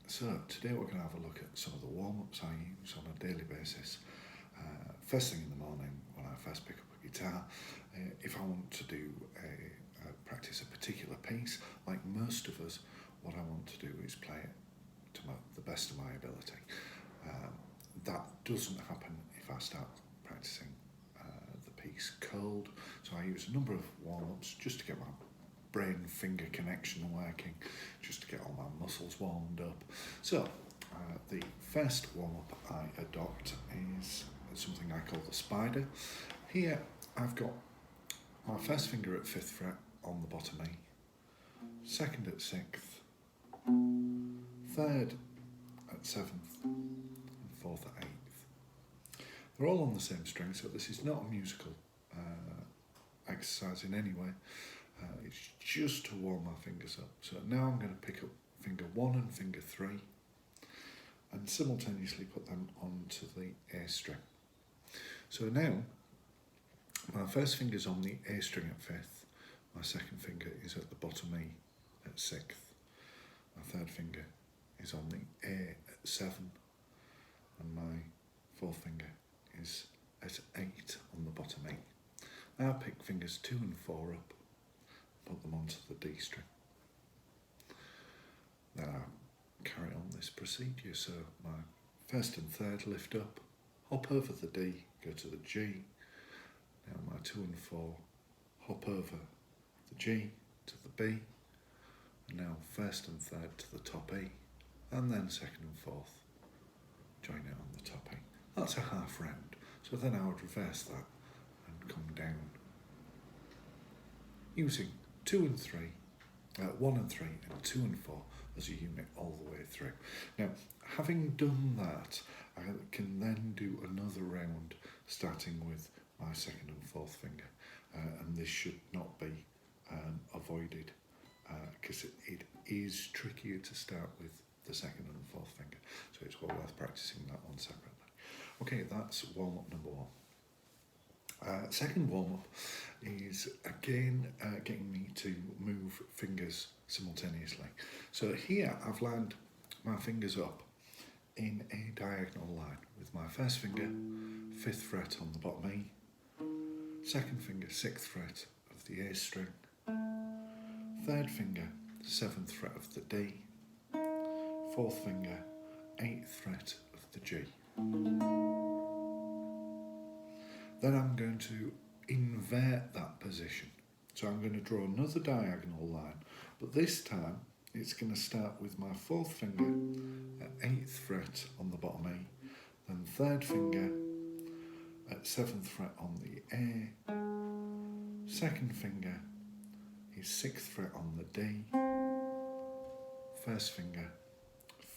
So today we're going to have a look at some of the warm-ups I use on a daily basis. First thing in the morning when I first pick up a guitar, if I want to do practice a particular piece, like most of us, what I want to do is play it to the best of my ability. That doesn't happen if I start practicing the piece cold, so I use a number of warm-ups just to get my brain-finger connection working, just to get all my muscles warmed up. So the first warm-up I adopt is something I call the spider. Here I've got my first finger at 5th fret on the bottom E, second at 6th, third at 7th, and 4th at 8th. They're all on the same string, so this is not a musical exercise in any way. It's just to warm my fingers up. So now I'm going to pick up finger 1 and finger 3 and simultaneously put them onto the A string. So now my first finger's on the A string at 5th, my second finger is at the bottom E at 6th, my third finger is on the A at 7, and my fourth finger is at 8 on the bottom E. Now I pick fingers 2 and 4 up, put them onto the D string. Then I carry on this procedure, so my first and third lift up, hop over the D, go to the G. Now my 2 and 4 hop over the G to the B, and now first and third to the top E, and then second and fourth join it on the top E. That's a half round, so then I would reverse that and come down using 2 and 3, 1 and 3 and 2 and 4 as a unit all the way through. Now, having done that, I can then do another round starting with my second and fourth finger, and this should not be avoided because it is trickier to start with the second and fourth finger, so it's well worth practicing that one separately. Okay, that's warm-up number 1. Second warm-up is again getting me to move fingers simultaneously. So here I've lined my fingers up in a diagonal line with my first finger 5th fret on the bottom E, second finger 6th fret of the A string, third finger 7th fret of the D, fourth finger 8th fret of the G. Then I'm going to invert that position. So I'm going to draw another diagonal line, but this time it's going to start with my fourth finger at 8th fret on the bottom E, then third finger at 7th fret on the A, second finger is 6th fret on the D, first finger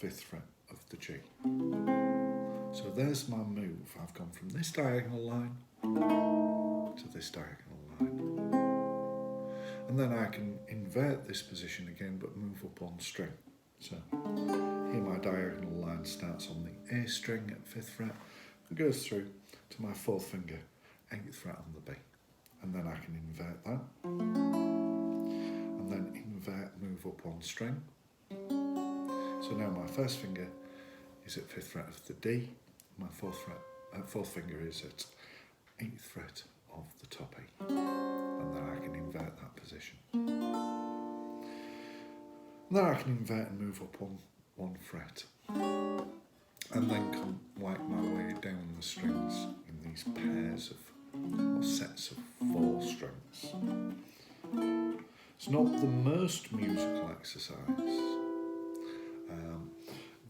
5th fret of the G. So there's my move. I've gone from this diagonal line to this diagonal line. And then I can invert this position again but move up one string. So here my diagonal line starts on the A string at 5th fret and goes through to my fourth finger, 8th fret on the B. And then I can invert that. And then invert, move up one string. So now my first finger is at 5th fret of the D, my fourth finger is at 8th fret of the top E, and then I can invert that position. And then I can invert and move up one fret, and then come work my way down the strings in these pairs of, or sets of 4 strings. It's not the most musical exercise.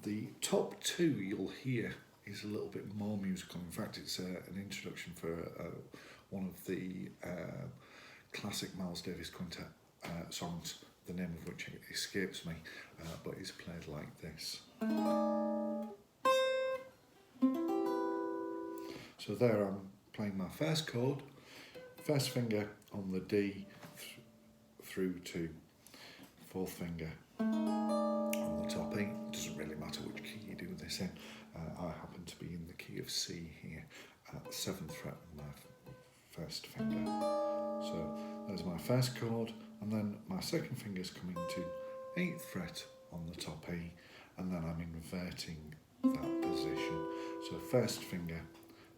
The top 2 you'll hear is a little bit more musical. In fact, it's an introduction for one of the classic Miles Davis Quintet songs, the name of which escapes me, but it's played like this. So there I'm playing my first chord, first finger on the D through to fourth finger on the top E. It doesn't really matter which key you do this in. I happen to be in the key of C here at the 7th fret of my first finger. So there's my first chord, and then my second finger's coming to 8th fret on the top E, and then I'm inverting that position. So first finger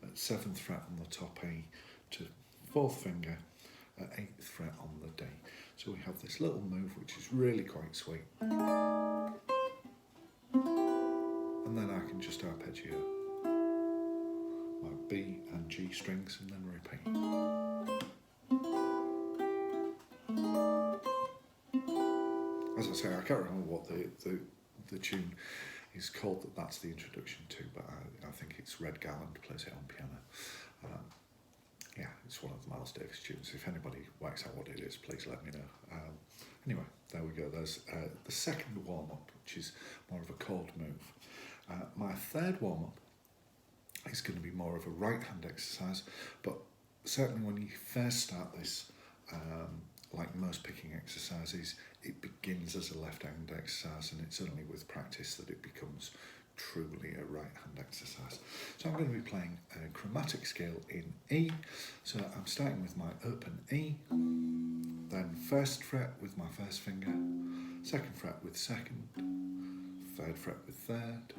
at 7th fret on the top A to 4th finger at 8th fret on the D. So we have this little move which is really quite sweet. And then I can just arpeggiate my B and G strings and then repeat. As I say, I can't remember what the tune is called that's the introduction to, but I think it's Red Garland plays it on piano. Yeah, it's one of the Miles Davis tunes. If anybody works out what it is, please let me know. Anyway, there we go. There's the second warm-up, which is more of a chord move. My third warm-up is going to be more of a right-hand exercise, but certainly when you first start this, like most picking exercises, it begins as a left-hand exercise, and it's only with practice that it becomes truly a right-hand exercise. So I'm going to be playing a chromatic scale in E. So I'm starting with my open E, then 1st fret with my 1st finger, 2nd fret with 2nd, 3rd fret with 3rd,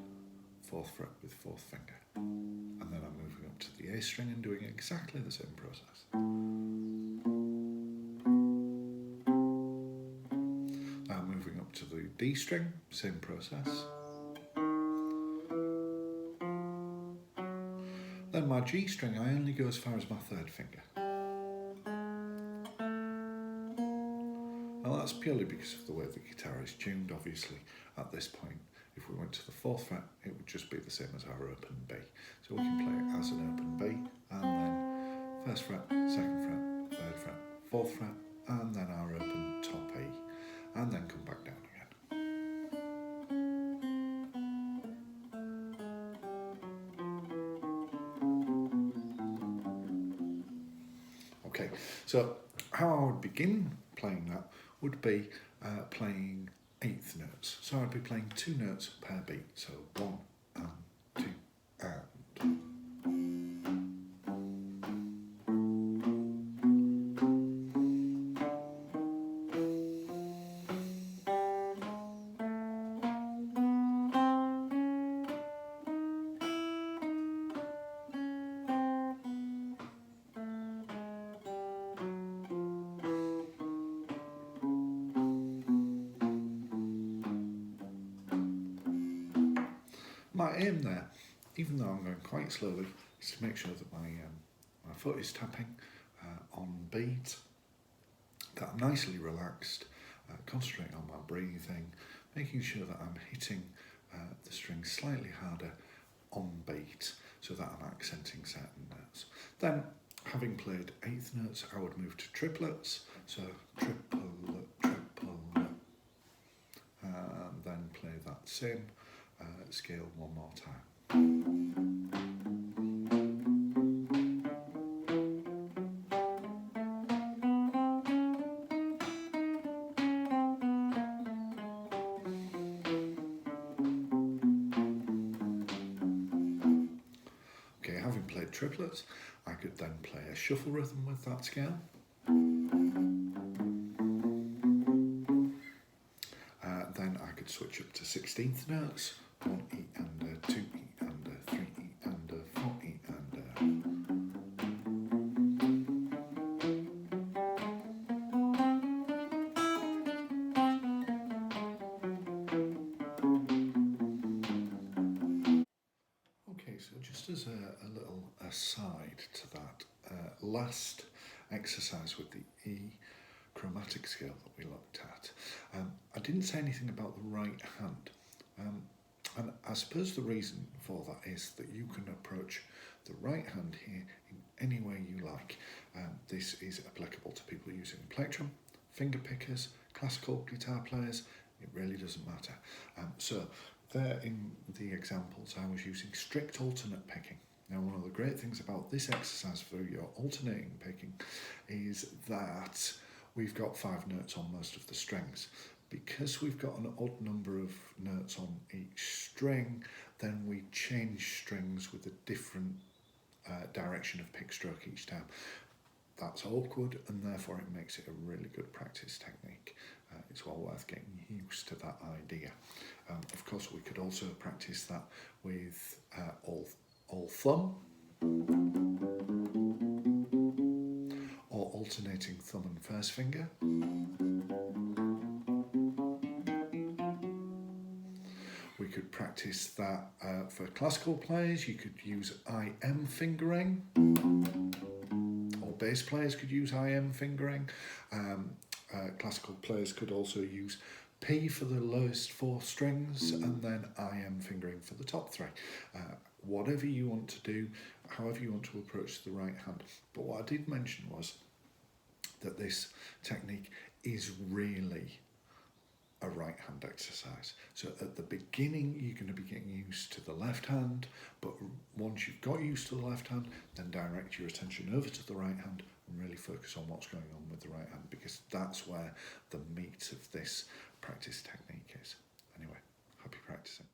4th fret with 4th finger. And then I'm moving up to the A string and doing exactly the same process. Now moving up to the D string, same process. Then my G string, I only go as far as my 3rd finger. Now that's purely because of the way the guitar is tuned. Obviously at this point, if we went to the 4th fret, it would just be the same as our open B. So we can play it as an open B, and then 1st fret, 2nd fret, 3rd fret, 4th fret, and then our open top E, and then come back down again. Okay, so how I would begin playing that would be playing 8th notes. So I'd be playing 2 notes per beat. So 1 and 2 and. My aim there, even though I'm going quite slowly, is to make sure that my foot is tapping on beat, that I'm nicely relaxed, concentrating on my breathing, making sure that I'm hitting the strings slightly harder on beat so that I'm accenting certain notes. Then, having played 8th notes, I would move to triplets, so triple, and then play that same scale one more time. Okay, having played triplets, I could then play a shuffle rhythm with that scale. Then I could switch up to 16th notes, 1 E and a 2 E and a 3 E and a 4 E and a. Okay, so just as a little aside to that, last exercise with the E chromatic scale that we looked at, I didn't say anything about the right hand. And I suppose the reason for that is that you can approach the right hand here in any way you like. This is applicable to people using plectrum, finger pickers, classical guitar players. It really doesn't matter. So there in the examples I was using strict alternate picking. Now one of the great things about this exercise for your alternating picking is that we've got 5 notes on most of the strings. Because we've got an odd number of notes on each string, then we change strings with a different direction of pick stroke each time. That's awkward, and therefore it makes it a really good practice technique. It's well worth getting used to that idea. Of course, we could also practice that with all thumb, or alternating thumb and first finger. We could practice that for classical players. You could use IM fingering, or bass players could use IM fingering. Classical players could also use P for the lowest 4 strings and then IM fingering for the top 3. Whatever you want to do, however you want to approach the right hand. But what I did mention was that this technique is really a right hand exercise. So at the beginning you're going to be getting used to the left hand, but once you've got used to the left hand, then direct your attention over to the right hand and really focus on what's going on with the right hand, because that's where the meat of this practice technique is. Anyway, happy practicing.